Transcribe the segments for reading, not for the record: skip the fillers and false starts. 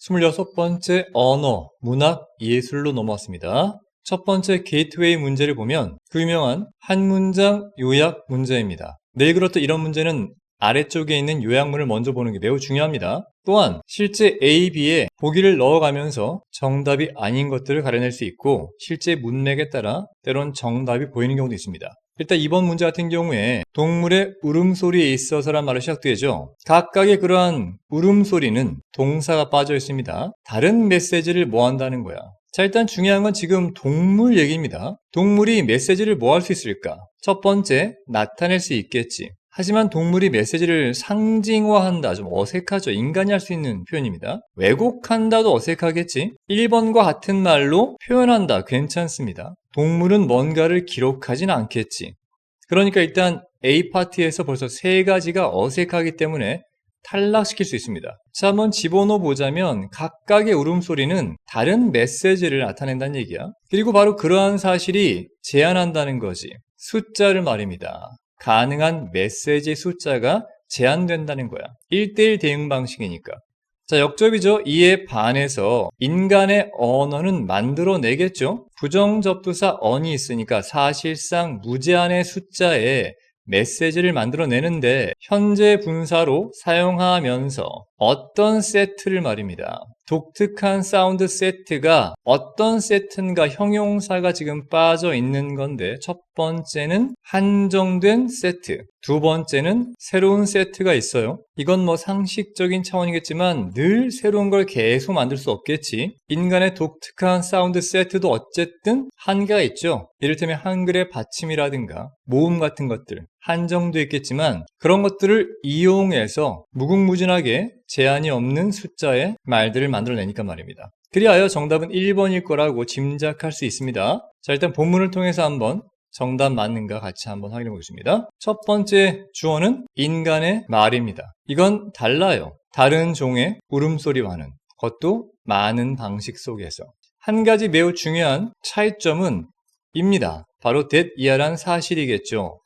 26번째 언어, 문학, 예술로 넘어왔습니다. 첫 번째 게이트웨이 문제를 보면 그 유명한 한 문장 요약 문제입니다. 내일 그렇듯 이런 문제는 아래쪽에 있는 요약문을 먼저 보는 게 매우 중요합니다. 또한 실제 A, B에 보기를 넣어가면서 정답이 아닌 것들을 가려낼 수 있고 실제 문맥에 따라 때론 정답이 보이는 경우도 있습니다. 일단 이번 문제 같은 경우에 동물의 울음소리에 있어서란 말로 시작되죠. 각각의 그러한 울음소리는 동사가 빠져 있습니다. 다른 메시지를 뭐 한다는 거야? 자, 일단 중요한 건 지금 동물 얘기입니다. 동물이 메시지를 뭐 할 수 있을까? 첫 번째, 나타낼 수 있겠지. 하지만 동물이 메시지를 상징화한다. 좀 어색하죠. 인간이 할 수 있는 표현입니다. 왜곡한다도 어색하겠지. 1번과 같은 말로 표현한다. 괜찮습니다. 동물은 뭔가를 기록하진 않겠지. 그러니까 일단 A 파트에서 벌써 세 가지가 어색하기 때문에 탈락시킬 수 있습니다. 자, 한번 집어넣어 보자면 각각의 울음소리는 다른 메시지를 나타낸다는 얘기야. 그리고 바로 그러한 사실이 제한한다는 거지. 숫자를 말입니다. 가능한 메시지 숫자가 제한된다는 거야. 1:1 대응 방식이니까. 자, 역접이죠. 이에 반해서 인간의 언어는 만들어내겠죠. 부정접두사 on이 있으니까 사실상 무제한의 숫자에 메시지를 만들어내는데 현재 분사로 사용하면서 어떤 세트를 말입니다. 독특한 사운드 세트가 어떤 세트인가 형용사가 지금 빠져 있는 건데 첫 번째는 한정된 세트, 두 번째는 새로운 세트가 있어요. 이건 뭐 상식적인 차원이겠지만 늘 새로운 걸 계속 만들 수 없겠지. 인간의 독특한 사운드 세트도 어쨌든 한계가 있죠. 이를테면 한글의 받침이라든가 모음 같은 것들 한정도 있겠지만 그런 것들을 이용해서 무궁무진하게 제한이 없는 숫자의 말들을 만들어내니까 말입니다. 그리하여 정답은 1번일 거라고 짐작할 수 있습니다. 자, 일단 본문을 통해서 한번 정답 맞는가 같이 한번 확인해 보겠습니다. 첫 번째 주어는 인간의 말입니다. 이건 달라요. 다른 종의 울음소리와는. 그것도 많은 방식 속에서. 한 가지 매우 중요한 차이점은 입니다. 바로 that 이하란 사실이겠죠.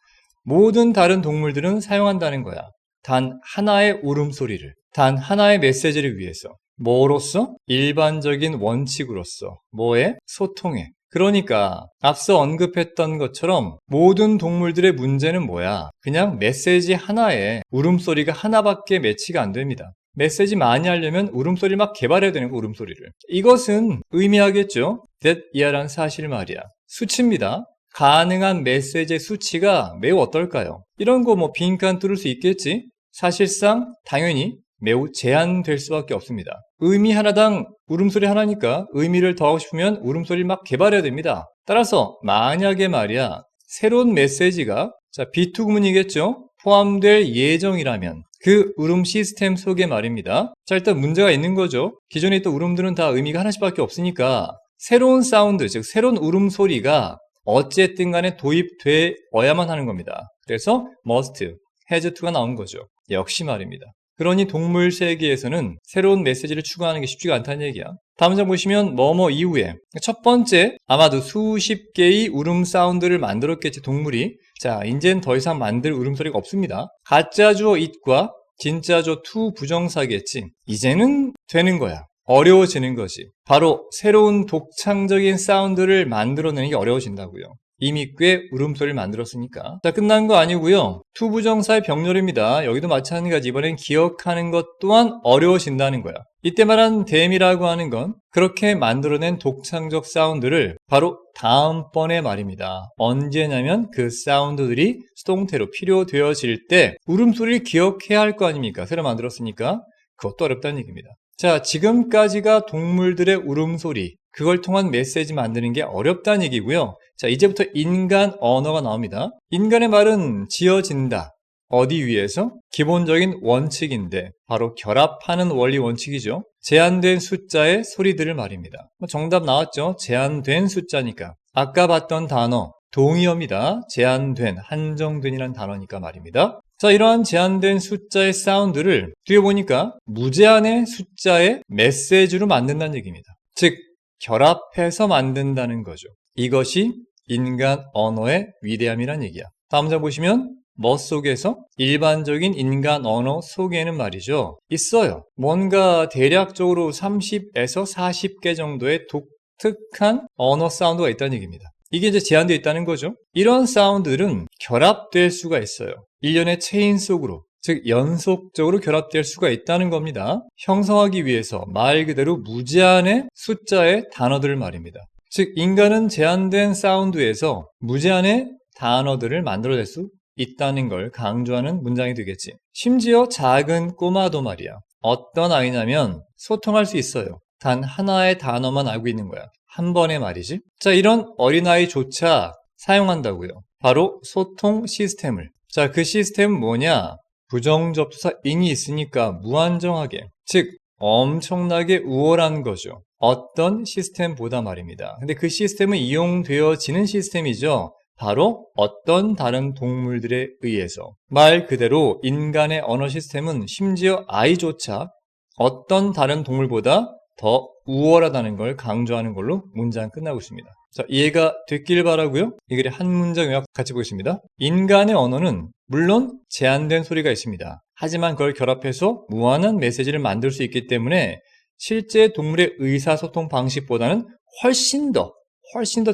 모든 다른 동물들은 사용한다는 거야. 단 하나의 울음소리를, 단 하나의 메시지를 위해서. 뭐로써? 일반적인 원칙으로서. 뭐에? 소통에. 그러니까 앞서 언급했던 것처럼 모든 동물들의 문제는 뭐야? 그냥 메시지 하나에 울음소리가 하나밖에 매치가 안 됩니다. 메시지 많이 하려면 울음소리를 막 개발해야 되는 거, 울음소리를. 이것은 의미하겠죠? that 이하란 사실 말이야. 수치입니다. 가능한 메시지의 수치가 매우 어떨까요? 이런 거 뭐 빈칸 뚫을 수 있겠지? 사실상 당연히 매우 제한될 수밖에 없습니다. 의미 하나당 울음소리 하나니까 의미를 더하고 싶으면 울음소리를 막 개발해야 됩니다. 따라서 만약에 말이야 새로운 메시지가 B2 구문이겠죠? 포함될 예정이라면 그 울음 시스템 속에 말입니다. 자, 일단 문제가 있는 거죠. 기존에 있던 울음들은 다 의미가 하나씩밖에 없으니까 새로운 사운드, 즉 새로운 울음소리가 어쨌든 간에 도입되어야만 하는 겁니다. 그래서 must, has to가 나온 거죠. 역시 말입니다. 그러니 동물 세계에서는 새로운 메시지를 추구하는 게 쉽지가 않다는 얘기야. 다음 장 보시면 뭐뭐 이후에 첫 번째 아마도 수십 개의 울음 사운드를 만들었겠지 동물이. 자, 이제는 더 이상 만들 울음소리가 없습니다. 가짜 주어 it과 진짜 주어 to 부정사겠지. 이제는 되는 거야. 어려워지는 거지. 바로 새로운 독창적인 사운드를 만들어내는 게 어려워진다고요. 이미 꽤 울음소리를 만들었으니까. 자, 끝난 거 아니고요. to 부정사의 병렬입니다. 여기도 마찬가지. 이번엔 기억하는 것 또한 어려워진다는 거야. 이때 말한 dam이라고 하는 건 그렇게 만들어낸 독창적 사운드를 바로 다음번에 말입니다. 언제냐면 그 사운드들이 수동태로 필요되어질 때 울음소리를 기억해야 할 거 아닙니까? 새로 만들었으니까. 그것도 어렵다는 얘기입니다. 자, 지금까지가 동물들의 울음소리, 그걸 통한 메시지 만드는 게 어렵다는 얘기고요. 자, 이제부터 인간 언어가 나옵니다. 인간의 말은 지어진다. 어디 위에서? 기본적인 원칙인데 바로 결합하는 원리 원칙이죠. 제한된 숫자의 소리들을 말입니다. 정답 나왔죠? 제한된 숫자니까. 아까 봤던 단어 동의어입니다. 제한된, 한정된이라는 단어니까 말입니다. 자, 이러한 제한된 숫자의 사운드를 뒤에 보니까 무제한의 숫자의 메시지로 만든다는 얘기입니다. 즉 결합해서 만든다는 거죠. 이것이 인간 언어의 위대함이란 얘기야. 다음 장 보시면 뭐 속에서? 일반적인 인간 언어 속에는 말이죠. 있어요. 뭔가 대략적으로 30에서 40개 정도의 독특한 언어 사운드가 있다는 얘기입니다. 이게 이제 제한되어 있다는 거죠. 이런 사운드들은 결합될 수가 있어요. 일련의 체인 속으로, 즉 연속적으로 결합될 수가 있다는 겁니다. 형성하기 위해서 말 그대로 무제한의 숫자의 단어들을 말입니다. 즉 인간은 제한된 사운드에서 무제한의 단어들을 만들어낼 수 있다는 걸 강조하는 문장이 되겠지. 심지어 작은 꼬마도 말이야. 어떤 아이냐면 소통할 수 있어요. 단 하나의 단어만 알고 있는 거야. 한 번에 말이지. 자, 이런 어린아이조차 사용한다고요. 바로 소통 시스템을. 자, 그 시스템은 뭐냐? 부정접수사 in이 있으니까 무한정하게, 즉 엄청나게 우월한 거죠. 어떤 시스템보다 말입니다. 근데 그 시스템은 이용되어지는 시스템이죠. 바로 어떤 다른 동물들에 의해서. 말 그대로 인간의 언어 시스템은 심지어 아이조차 어떤 다른 동물보다 더 우월하다는 걸 강조하는 걸로 문장 끝나고 있습니다. 자, 이해가 됐길 바라고요. 이 글의 한 문장 요약 같이 보겠습니다. 인간의 언어는 물론 제한된 소리가 있습니다. 하지만 그걸 결합해서 무한한 메시지를 만들 수 있기 때문에 실제 동물의 의사소통 방식보다는 훨씬 더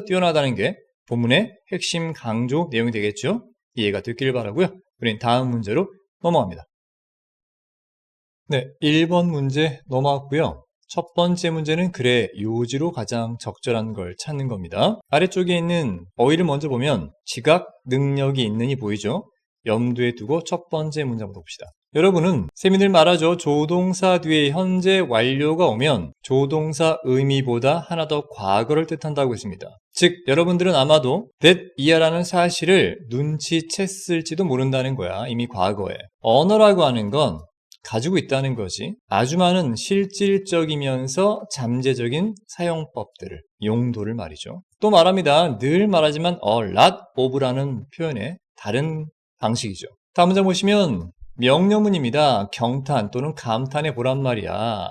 뛰어나다는 게 본문의 핵심 강조 내용이 되겠죠. 이해가 됐길 바라고요. 우린 다음 문제로 넘어갑니다. 네, 1번 문제 넘어왔고요. 첫 번째 문제는 글의 요지로 가장 적절한 걸 찾는 겁니다. 아래쪽에 있는 어휘를 먼저 보면 지각 능력이 있는이 보이죠? 염두에 두고 첫 번째 문장부터 봅시다. 여러분은 쌤이들 말하죠. 조동사 뒤에 현재 완료가 오면 조동사 의미보다 하나 더 과거를 뜻한다고 했습니다. 즉 여러분들은 아마도 that 이하라는 사실을 눈치챘을지도 모른다는 거야. 이미 과거에. 언어라고 하는 건 가지고 있다는 거지. 아주 많은 실질적이면서 잠재적인 사용법들을, 용도를 말이죠. 또 말합니다. 늘 말하지만 a lot of라는 표현의 다른 방식이죠. 다음 문장 보시면 명령문입니다. 경탄 또는 감탄해 보란 말이야.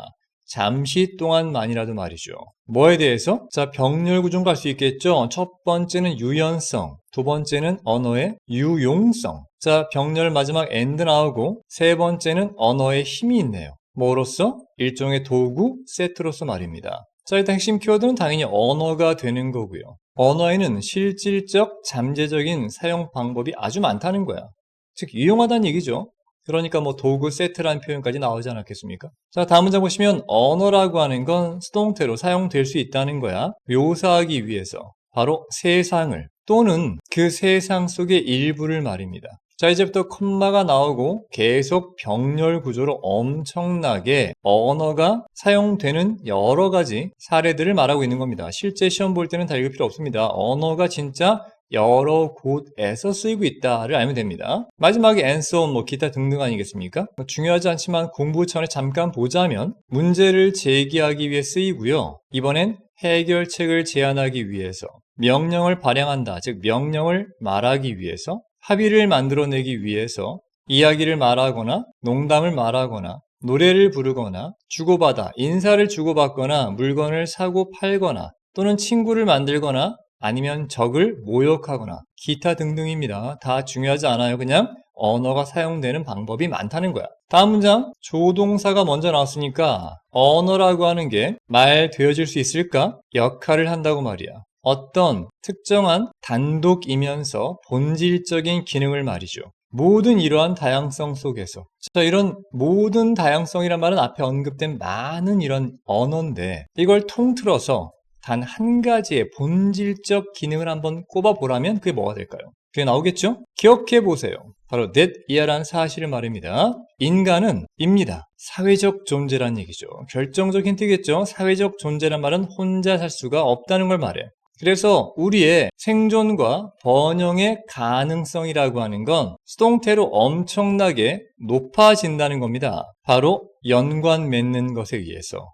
잠시 동안만이라도 말이죠. 뭐에 대해서? 자, 병렬 구조는 갈 수 있겠죠. 첫 번째는 유연성, 두 번째는 언어의 유용성. 자, 병렬 마지막 and 나오고 세 번째는 언어의 힘이 있네요. 뭐로서? 일종의 도구, 세트로서 말입니다. 자, 일단 핵심 키워드는 당연히 언어가 되는 거고요. 언어에는 실질적, 잠재적인 사용 방법이 아주 많다는 거야. 즉, 유용하다는 얘기죠. 그러니까 뭐 도구 세트라는 표현까지 나오지 않았겠습니까? 자, 다음 문장 보시면 언어라고 하는 건 수동태로 사용될 수 있다는 거야. 묘사하기 위해서 바로 세상을 또는 그 세상 속의 일부를 말입니다. 자, 이제부터 콤마가 나오고 계속 병렬 구조로 엄청나게 언어가 사용되는 여러 가지 사례들을 말하고 있는 겁니다. 실제 시험 볼 때는 다 읽을 필요 없습니다. 언어가 진짜 여러 곳에서 쓰이고 있다를 알면 됩니다. 마지막에 and so on, 기타 등등 아니겠습니까? 중요하지 않지만 공부 차원에 잠깐 보자면 문제를 제기하기 위해 쓰이고요. 이번엔 해결책을 제안하기 위해서, 명령을 발행한다, 즉 명령을 말하기 위해서, 합의를 만들어내기 위해서, 이야기를 말하거나 농담을 말하거나 노래를 부르거나 주고받아 인사를 주고받거나 물건을 사고 팔거나 또는 친구를 만들거나 아니면 적을 모욕하거나 기타 등등입니다. 다 중요하지 않아요. 그냥 언어가 사용되는 방법이 많다는 거야. 다음 문장, 조동사가 먼저 나왔으니까 언어라고 하는 게 말 되어질 수 있을까? 역할을 한다고 말이야. 어떤 특정한 단독이면서 본질적인 기능을 말이죠. 모든 이러한 다양성 속에서, 자, 이런 모든 다양성이란 말은 앞에 언급된 많은 이런 언어인데 이걸 통틀어서 단 한 가지의 본질적 기능을 한번 꼽아보라면 그게 뭐가 될까요? 그게 나오겠죠? 기억해 보세요. 바로 that 이하라는 사실을 말입니다. 인간은 입니다. 사회적 존재란 얘기죠. 결정적 힌트겠죠? 사회적 존재란 말은 혼자 살 수가 없다는 걸 말해. 그래서 우리의 생존과 번영의 가능성이라고 하는 건 수동태로 엄청나게 높아진다는 겁니다. 바로 연관 맺는 것에 의해서.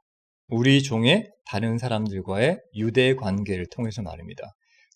우리 종의 다른 사람들과의 유대 관계를 통해서 말입니다.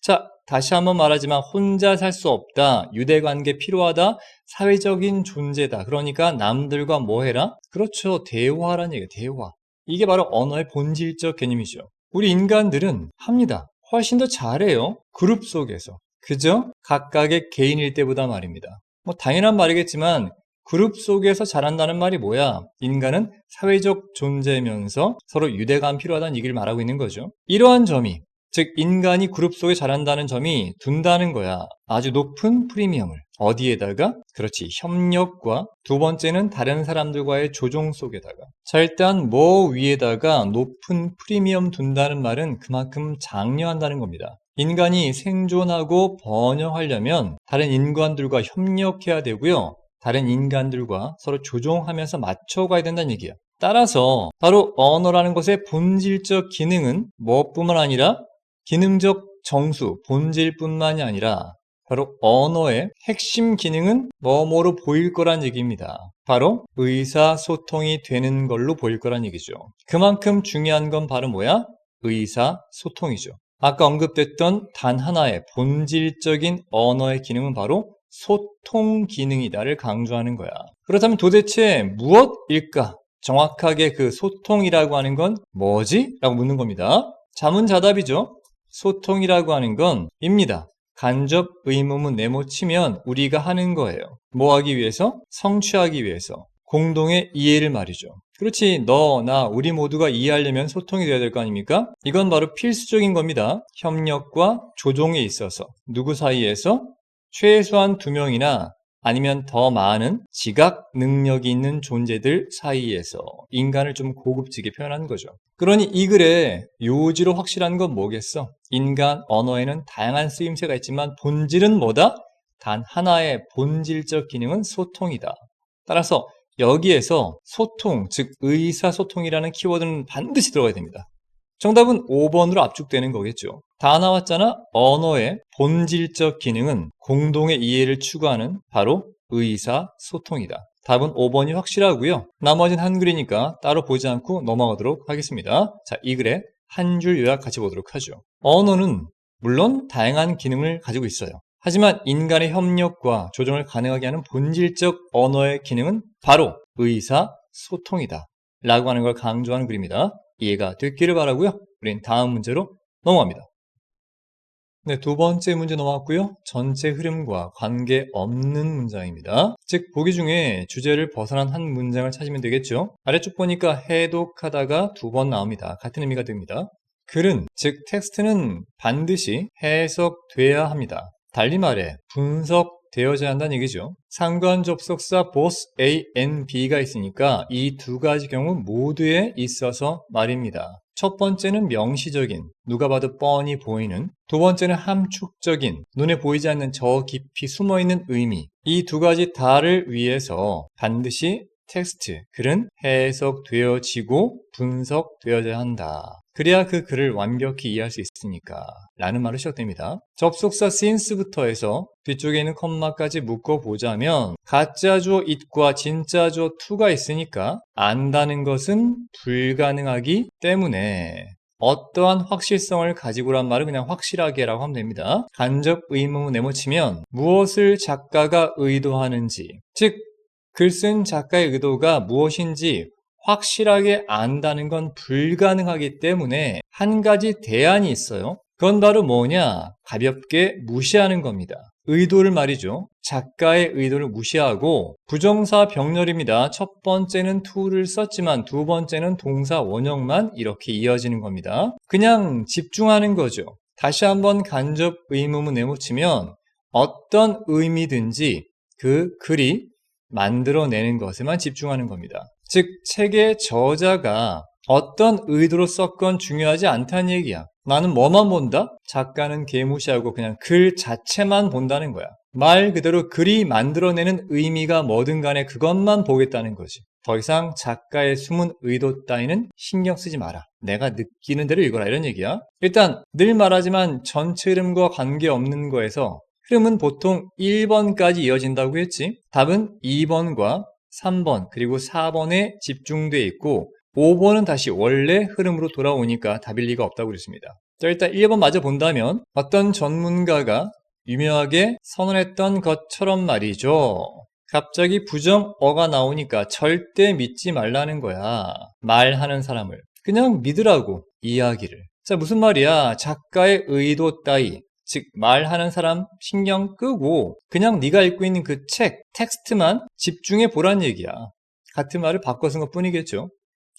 자, 다시 한번 말하지만 혼자 살 수 없다. 유대 관계 필요하다. 사회적인 존재다. 그러니까 남들과 뭐 해라? 그렇죠. 대화라는 얘기예요. 대화. 이게 바로 언어의 본질적 개념이죠. 우리 인간들은 합니다. 훨씬 더 잘해요. 그룹 속에서. 그죠? 각각의 개인일 때보다 말입니다. 뭐 당연한 말이겠지만 그룹 속에서 자란다는 말이 뭐야? 인간은 사회적 존재면서 서로 유대감이 필요하다는 얘기를 말하고 있는 거죠. 이러한 점이, 즉 인간이 그룹 속에 자란다는 점이 둔다는 거야. 아주 높은 프리미엄을. 어디에다가? 그렇지, 협력과 두 번째는 다른 사람들과의 조종 속에다가. 자, 일단 뭐 위에다가 높은 프리미엄 둔다는 말은 그만큼 장려한다는 겁니다. 인간이 생존하고 번영하려면 다른 인간들과 협력해야 되고요. 다른 인간들과 서로 조종하면서 맞춰가야 된다는 얘기야. 따라서 바로 언어라는 것의 본질적 기능은 뭐뿐만 아니라 기능적 정수, 본질뿐만이 아니라 바로 언어의 핵심 기능은 뭐뭐로 보일 거란 얘기입니다. 바로 의사소통이 되는 걸로 보일 거란 얘기죠. 그만큼 중요한 건 바로 뭐야? 의사소통이죠. 아까 언급됐던 단 하나의 본질적인 언어의 기능은 바로 소통 기능이다를 강조하는 거야. 그렇다면 도대체 무엇일까? 정확하게 그 소통이라고 하는 건 뭐지? 라고 묻는 겁니다. 자문자답이죠. 소통이라고 하는 건 입니다. 간접 의문문 네모치면 우리가 하는 거예요. 뭐 하기 위해서? 성취하기 위해서. 공동의 이해를 말이죠. 그렇지, 너, 나, 우리 모두가 이해하려면 소통이 돼야 될 거 아닙니까? 이건 바로 필수적인 겁니다. 협력과 조종에 있어서. 누구 사이에서? 최소한 2명이나 아니면 더 많은 지각 능력이 있는 존재들 사이에서 인간을 좀 고급지게 표현하는 거죠. 그러니 이 글에 요지로 확실한 건 뭐겠어? 인간 언어에는 다양한 쓰임새가 있지만 본질은 뭐다? 단 하나의 본질적 기능은 소통이다. 따라서 여기에서 소통, 즉 의사소통이라는 키워드는 반드시 들어가야 됩니다. 정답은 5번으로 압축되는 거겠죠. 다 나왔잖아. 언어의 본질적 기능은 공동의 이해를 추구하는 바로 의사소통이다. 답은 5번이 확실하고요. 나머지는 한글이니까 따로 보지 않고 넘어가도록 하겠습니다. 자, 이 글의 한 줄 요약 같이 보도록 하죠. 언어는 물론 다양한 기능을 가지고 있어요. 하지만 인간의 협력과 조정을 가능하게 하는 본질적 언어의 기능은 바로 의사소통이다. 라고 하는 걸 강조하는 글입니다. 이해가 됐기를 바라고요. 우린 다음 문제로 넘어갑니다. 네, 두 번째 문제 넘어왔고요. 전체 흐름과 관계없는 문장입니다. 즉, 보기 중에 주제를 벗어난 한 문장을 찾으면 되겠죠. 아래쪽 보니까 해독하다가 2번 나옵니다. 같은 의미가 됩니다. 글은, 즉 텍스트는 반드시 해석돼야 합니다. 달리 말해 분석되어져야 한다는 얘기죠. 상관 접속사 both A and B가 있으니까 이 두 가지 경우 모두에 있어서 말입니다. 첫 번째는 명시적인, 누가 봐도 뻔히 보이는, 두 번째는 함축적인, 눈에 보이지 않는 저 깊이 숨어있는 의미. 이 두 가지 다를 위해서 반드시 텍스트, 글은 해석되어지고 분석되어져야 한다. 그래야 그 글을 완벽히 이해할 수 있으니까 라는 말로 시작됩니다. 접속사 since부터 해서 뒤쪽에 있는 컴마까지 묶어보자면 가짜 주어 it과 진짜 주어 to가 있으니까 안다는 것은 불가능하기 때문에 어떠한 확실성을 가지고란 말을 그냥 확실하게 라고 하면 됩니다. 간접 의문문 네모치면 무엇을 작가가 의도하는지, 즉 글 쓴 작가의 의도가 무엇인지 확실하게 안다는 건 불가능하기 때문에 한 가지 대안이 있어요. 그건 바로 뭐냐? 가볍게 무시하는 겁니다. 의도를 말이죠. 작가의 의도를 무시하고 부정사 병렬입니다. 첫 번째는 to를 썼지만 두 번째는 동사 원형만 이렇게 이어지는 겁니다. 그냥 집중하는 거죠. 다시 한번 간접 의문문 네모치면 어떤 의미든지 그 글이 만들어내는 것에만 집중하는 겁니다. 즉 책의 저자가 어떤 의도로 썼건 중요하지 않다는 얘기야. 나는 뭐만 본다? 작가는 개무시하고 그냥 글 자체만 본다는 거야. 말 그대로 글이 만들어내는 의미가 뭐든 간에 그것만 보겠다는 거지. 더 이상 작가의 숨은 의도 따위는 신경 쓰지 마라. 내가 느끼는 대로 읽어라 이런 얘기야. 일단 늘 말하지만 전체 흐름과 관계없는 거에서 흐름은 보통 1번까지 이어진다고 했지. 답은 2번과 3번 그리고 4번에 집중되어 있고 5번은 다시 원래 흐름으로 돌아오니까 답일 리가 없다고 그랬습니다. 자, 일단 1번 마저 본다면 어떤 전문가가 유명하게 선언했던 것처럼 말이죠. 갑자기 부정어가 나오니까 절대 믿지 말라는 거야. 말하는 사람을. 그냥 믿으라고 이야기를. 자, 무슨 말이야? 작가의 의도 따위. 즉 말하는 사람 신경 끄고 그냥 네가 읽고 있는 그 책, 텍스트만 집중해 보란 얘기야. 같은 말을 바꿔 쓴 것뿐이겠죠.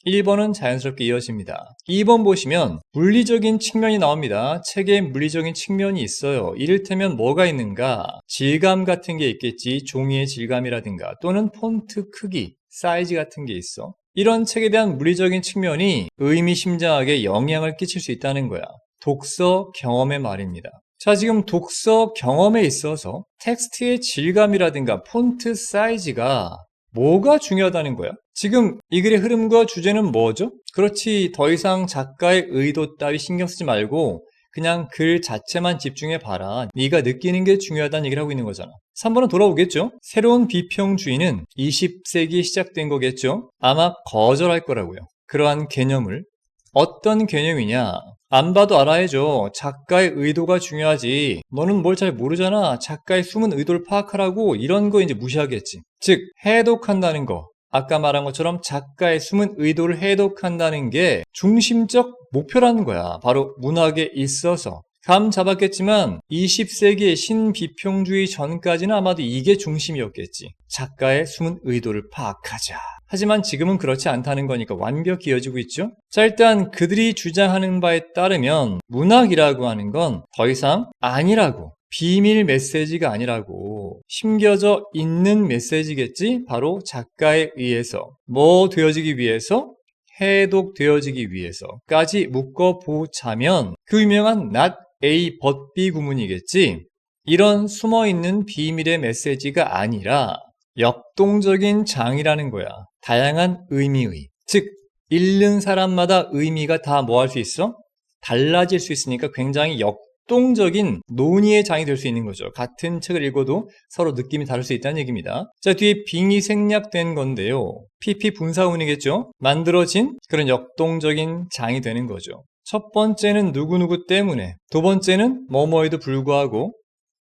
1번은 자연스럽게 이어집니다. 2번 보시면 물리적인 측면이 나옵니다. 책에 물리적인 측면이 있어요. 이를테면 뭐가 있는가? 질감 같은 게 있겠지. 종이의 질감이라든가 또는 폰트 크기, 사이즈 같은 게 있어. 이런 책에 대한 물리적인 측면이 의미심장하게 영향을 끼칠 수 있다는 거야. 독서 경험의 말입니다. 자, 지금 독서 경험에 있어서 텍스트의 질감이라든가 폰트 사이즈가 뭐가 중요하다는 거야? 지금 이 글의 흐름과 주제는 뭐죠? 그렇지, 더 이상 작가의 의도 따위 신경 쓰지 말고 그냥 글 자체만 집중해 봐라. 네가 느끼는 게 중요하다는 얘기를 하고 있는 거잖아. 3번은 돌아오겠죠? 새로운 비평주의는 20세기에 시작된 거겠죠? 아마 거절할 거라고요. 그러한 개념을. 어떤 개념이냐? 안 봐도 알아야죠. 작가의 의도가 중요하지. 너는 뭘 잘 모르잖아. 작가의 숨은 의도를 파악하라고 이런 거 이제 무시하겠지. 즉, 해독한다는 거. 아까 말한 것처럼 작가의 숨은 의도를 해독한다는 게 중심적 목표라는 거야. 바로 문학에 있어서. 감 잡았겠지만 20세기의 신비평주의 전까지는 아마도 이게 중심이었겠지. 작가의 숨은 의도를 파악하자. 하지만 지금은 그렇지 않다는 거니까 완벽히 이어지고 있죠. 자, 일단 그들이 주장하는 바에 따르면 문학이라고 하는 건 더 이상 아니라고, 비밀 메시지가 아니라고, 심겨져 있는 메시지겠지. 바로 작가에 의해서 뭐 되어지기 위해서? 해독되어지기 위해서까지 묶어보자면 그 유명한 not A but B 구문이겠지. 이런 숨어있는 비밀의 메시지가 아니라 역동적인 장이라는 거야. 다양한 의미의. 즉, 읽는 사람마다 의미가 다 뭐 할 수 있어? 달라질 수 있으니까 굉장히 역동적인 논의의 장이 될 수 있는 거죠. 같은 책을 읽어도 서로 느낌이 다를 수 있다는 얘기입니다. 자, 뒤에 빙이 생략된 건데요. PP 분사운이겠죠? 만들어진 그런 역동적인 장이 되는 거죠. 첫 번째는 누구누구 때문에, 두 번째는 뭐뭐에도 불구하고,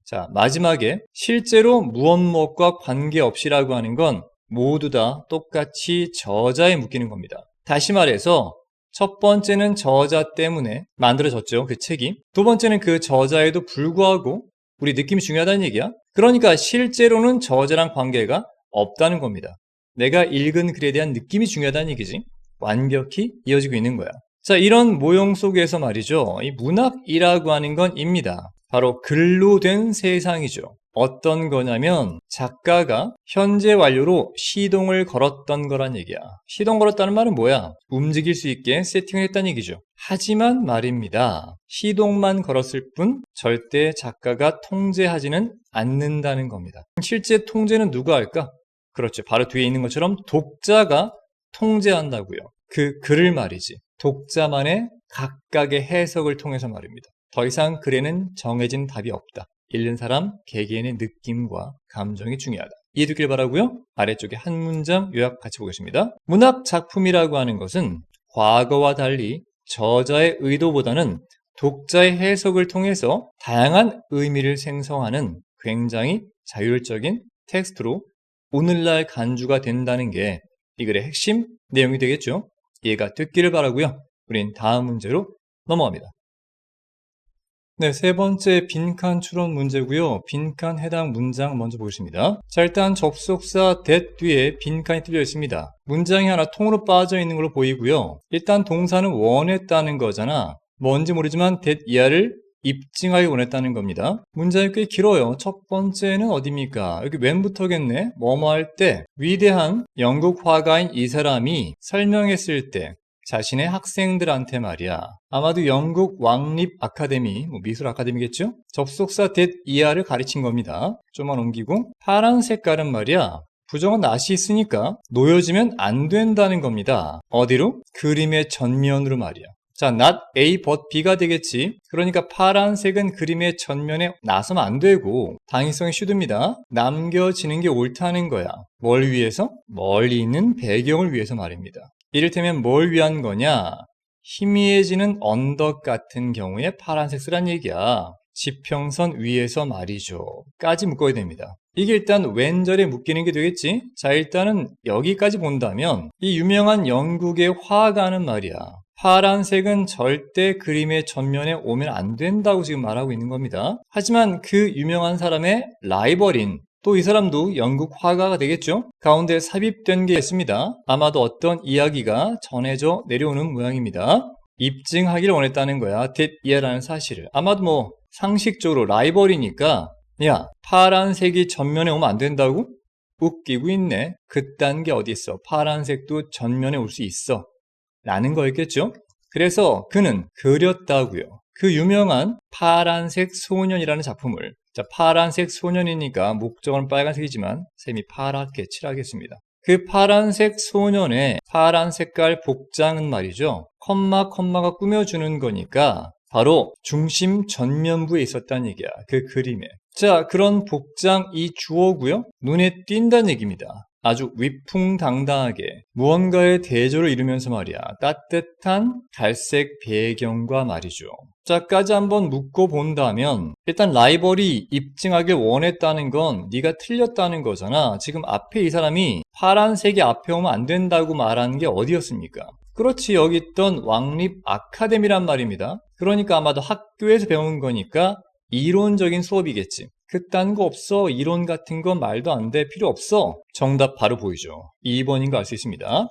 자, 마지막에 실제로 무엇무엇과 관계없이라고 하는 건 모두 다 똑같이 저자에 묶이는 겁니다. 다시 말해서 첫 번째는 저자 때문에 만들어졌죠, 그 책이. 두 번째는 그 저자에도 불구하고 우리 느낌이 중요하다는 얘기야. 그러니까 실제로는 저자랑 관계가 없다는 겁니다. 내가 읽은 글에 대한 느낌이 중요하다는 얘기지. 완벽히 이어지고 있는 거야. 자, 이런 모형 속에서 말이죠. 이 문학이라고 하는 건 입니다. 바로 글로 된 세상이죠. 어떤 거냐면 작가가 현재 완료로 시동을 걸었던 거란 얘기야. 시동 걸었다는 말은 뭐야? 움직일 수 있게 세팅을 했다는 얘기죠. 하지만 말입니다. 시동만 걸었을 뿐 절대 작가가 통제하지는 않는다는 겁니다. 실제 통제는 누가 할까? 그렇죠. 바로 뒤에 있는 것처럼 독자가 통제한다고요. 그 글을 말이지. 독자만의 각각의 해석을 통해서 말입니다. 더 이상 글에는 정해진 답이 없다. 읽는 사람 개개인의 느낌과 감정이 중요하다. 이해되길 바라고요. 아래쪽에 한 문장 요약 같이 보겠습니다. 문학 작품이라고 하는 것은 과거와 달리 저자의 의도보다는 독자의 해석을 통해서 다양한 의미를 생성하는 굉장히 자율적인 텍스트로 오늘날 간주가 된다는 게 이 글의 핵심 내용이 되겠죠. 이해가 됐기를 바라고요. 우린 다음 문제로 넘어갑니다. 네, 세 번째 빈칸 추론 문제고요. 빈칸 해당 문장 먼저 보겠습니다. 자, 일단 접속사 that 뒤에 빈칸이 뚫려 있습니다. 문장이 하나 통으로 빠져 있는 걸로 보이고요. 일단 동사는 원했다는 거잖아. 뭔지 모르지만 that 이하를 입증하기 원했다는 겁니다. 문장이 꽤 길어요. 첫 번째는 어디입니까? 여기 웬부터겠네. 뭐뭐 할 때 위대한 영국 화가인 이 사람이 설명했을 때 자신의 학생들한테 말이야. 아마도 영국 왕립 아카데미, 미술 아카데미겠죠? 접속사 that 이하를 가르친 겁니다. 좀만 옮기고 파란 색깔은 말이야. 부정은 낫이 있으니까 놓여지면 안 된다는 겁니다. 어디로? 그림의 전면으로 말이야. 자, not A but B가 되겠지. 그러니까 파란색은 그림의 전면에 나서면 안 되고 당위성이 슈드입니다. 남겨지는 게 옳다는 거야. 뭘 위해서? 멀리 있는 배경을 위해서 말입니다. 이를테면 뭘 위한 거냐? 희미해지는 언덕 같은 경우에 파란색 쓰란 얘기야. 지평선 위에서 말이죠. 까지 묶어야 됩니다. 이게 일단 왼절에 묶이는 게 되겠지? 자, 일단은 여기까지 본다면 이 유명한 영국의 화가는 말이야. 파란색은 절대 그림의 전면에 오면 안 된다고 지금 말하고 있는 겁니다. 하지만 그 유명한 사람의 라이벌인 또 이 사람도 영국 화가가 되겠죠? 가운데 삽입된 게 있습니다. 아마도 어떤 이야기가 전해져 내려오는 모양입니다. 입증하기를 원했다는 거야. 댓이야라는 사실을. 아마도 뭐 상식적으로 라이벌이니까 야, 파란색이 전면에 오면 안 된다고? 웃기고 있네. 그딴 게 어디 있어. 파란색도 전면에 올 수 있어. 라는 거였겠죠? 그래서 그는 그렸다고요. 그 유명한 파란색 소년이라는 작품을. 자, 파란색 소년이니까 목적은 빨간색이지만 셈이 파랗게 칠하겠습니다. 그 파란색 소년의 파란 색깔 복장은 말이죠. 컴마가 꾸며주는 거니까 바로 중심 전면부에 있었다는 얘기야. 그 그림에. 자, 그런 복장이 주어고요. 눈에 띈다는 얘기입니다. 아주 위풍당당하게 무언가의 대조를 이루면서 말이야. 따뜻한 갈색 배경과 말이죠. 자까지 한번 묶고 본다면 일단 라이벌이 입증하길 원했다는 건 네가 틀렸다는 거잖아. 지금 앞에 이 사람이 파란색이 앞에 오면 안 된다고 말하는 게 어디였습니까? 그렇지, 여기 있던 왕립 아카데미란 말입니다. 그러니까 아마도 학교에서 배운 거니까 이론적인 수업이겠지. 그딴 거 없어. 이론 같은 건 말도 안 돼. 필요 없어. 정답 바로 보이죠. 2번인 거 알 수 있습니다.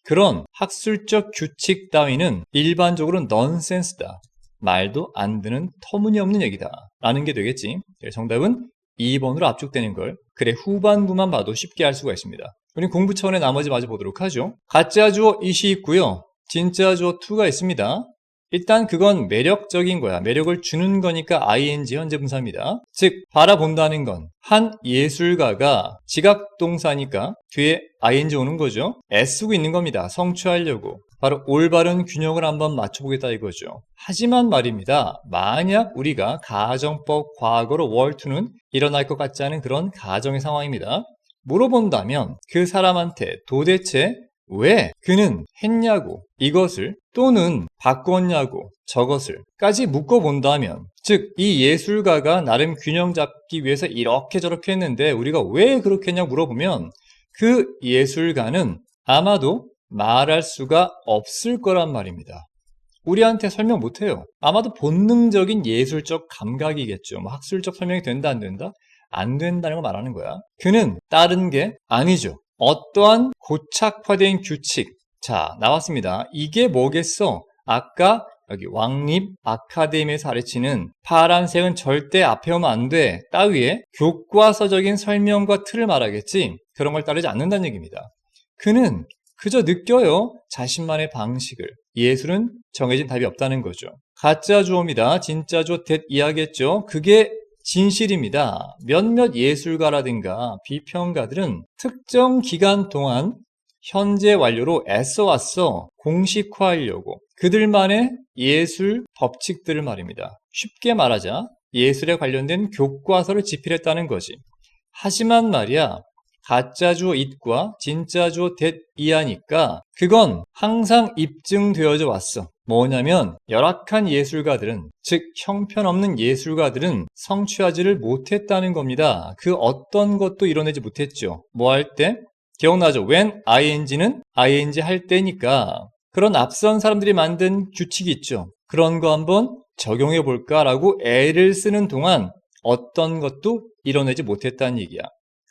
그런 학술적 규칙 따위는 일반적으로 넌센스다. 말도 안 되는 터무니없는 얘기다. 라는 게 되겠지. 정답은 2번으로 압축되는 걸 그래 후반부만 봐도 쉽게 알 수가 있습니다. 우리 공부 차원의 나머지 마저 보도록 하죠. 가짜 주어 이시 있고요. 진짜 주어 to가 있습니다. 일단 그건 매력적인 거야. 매력을 주는 거니까 ing 현재분사입니다. 즉 바라본다는 건 한 예술가가 지각동사니까 뒤에 ing 오는 거죠. 애쓰고 있는 겁니다. 성취하려고. 바로 올바른 균형을 한번 맞춰보겠다 이거죠. 하지만 말입니다. 만약 우리가 가정법 과거로 월투는 일어날 것 같지 않은 그런 가정의 상황입니다. 물어본다면 그 사람한테 도대체 왜 그는 했냐고 이것을 또는 바꿨냐고 저것을 까지 묶어본다면 즉 이 예술가가 나름 균형 잡기 위해서 이렇게 저렇게 했는데 우리가 왜 그렇게 했냐고 물어보면 그 예술가는 아마도 말할 수가 없을 거란 말입니다. 우리한테 설명 못해요. 아마도 본능적인 예술적 감각이겠죠. 뭐 학술적 설명이 된다 안 된다? 안 된다는 걸 말하는 거야. 그는 다른 게 아니죠. 어떠한 고착화된 규칙. 자, 나왔습니다. 이게 뭐겠어? 아까 여기 왕립 아카데미에서 가르치는 파란색은 절대 앞에 오면 안 돼. 따위의 교과서적인 설명과 틀을 말하겠지. 그런 걸 따르지 않는다는 얘기입니다. 그는 그저 느껴요. 자신만의 방식을. 예술은 정해진 답이 없다는 거죠. 가짜 주어입니다. 진짜 주어 이야기했죠. 그게 진실입니다. 몇몇 예술가라든가 비평가들은 특정 기간 동안 현재 완료로 애써왔어. 공식화하려고. 그들만의 예술 법칙들을 말입니다. 쉽게 말하자 예술에 관련된 교과서를 집필했다는 거지. 하지만 말이야 가짜 주어 it과 진짜 주어 that이하니까 그건 항상 입증되어져 왔어. 뭐냐면 열악한 예술가들은 즉 형편없는 예술가들은 성취하지를 못했다는 겁니다. 그 어떤 것도 이뤄내지 못했죠. 뭐 할 때? 기억나죠? when ing는 ing 할 때니까 그런 앞선 사람들이 만든 규칙이 있죠. 그런 거 한번 적용해 볼까라고 애를 쓰는 동안 어떤 것도 이뤄내지 못했다는 얘기야.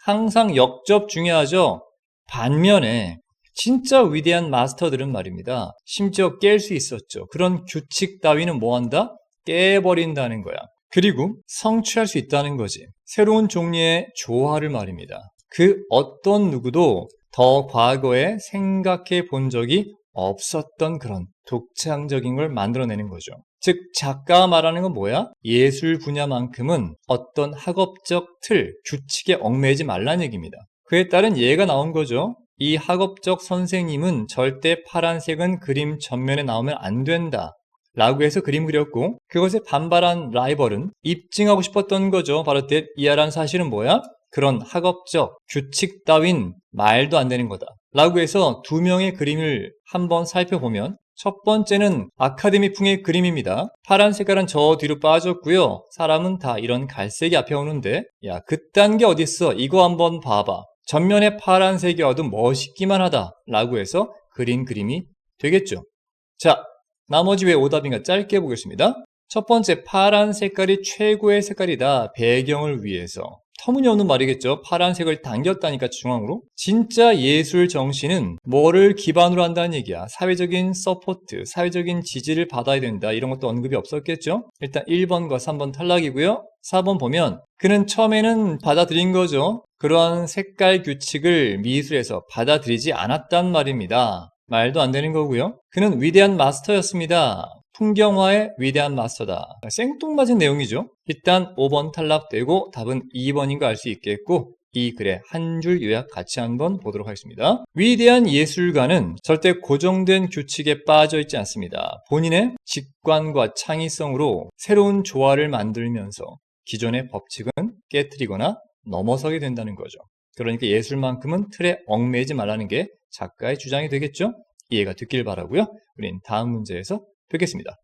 항상 역접 중요하죠. 반면에 진짜 위대한 마스터들은 말입니다. 심지어 깰 수 있었죠. 그런 규칙 따위는 뭐한다? 깨버린다는 거야. 그리고 성취할 수 있다는 거지. 새로운 종류의 조화를 말입니다. 그 어떤 누구도 더 과거에 생각해 본 적이 없었던 그런 독창적인 걸 만들어내는 거죠. 즉 작가가 말하는 건 뭐야? 예술 분야만큼은 어떤 학업적 틀, 규칙에 얽매이지 말라는 얘기입니다. 그에 따른 예가 나온 거죠. 이 학업적 선생님은 절대 파란색은 그림 전면에 나오면 안 된다 라고 해서 그림 그렸고 그것에 반발한 라이벌은 입증하고 싶었던 거죠. 바로 이하란 사실은 뭐야? 그런 학업적 규칙 따윈 말도 안 되는 거다 라고 해서 두 명의 그림을 한번 살펴보면 첫 번째는 아카데미풍의 그림입니다. 파란 색깔은 저 뒤로 빠졌고요. 사람은 다 이런 갈색이 앞에 오는데 야 그딴 게 어딨어. 이거 한번 봐봐. 전면에 파란색이 와도 멋있기만 하다 라고 해서 그린 그림이 되겠죠. 자, 나머지 왜 오답인가 짧게 보겠습니다. 첫 번째, 파란 색깔이 최고의 색깔이다. 배경을 위해서. 터무니없는 말이겠죠. 파란색을 당겼다니까 중앙으로. 진짜 예술 정신은 뭐를 기반으로 한다는 얘기야. 사회적인 서포트, 사회적인 지지를 받아야 된다. 이런 것도 언급이 없었겠죠. 일단 1번과 3번 탈락이고요. 4번 보면 그는 처음에는 받아들인 거죠. 그러한 색깔 규칙을 미술에서 받아들이지 않았단 말입니다. 말도 안 되는 거고요. 그는 위대한 마스터였습니다. 풍경화의 위대한 마스터다. 생뚱맞은 내용이죠. 일단 5번 탈락되고 답은 2번인 거 알 수 있겠고 이 글의 한 줄 요약 같이 한번 보도록 하겠습니다. 위대한 예술가는 절대 고정된 규칙에 빠져 있지 않습니다. 본인의 직관과 창의성으로 새로운 조화를 만들면서 기존의 법칙은 깨트리거나 넘어서게 된다는 거죠. 그러니까 예술만큼은 틀에 얽매이지 말라는 게 작가의 주장이 되겠죠? 이해가 됐길 바라고요. 우린 다음 문제에서 뵙겠습니다.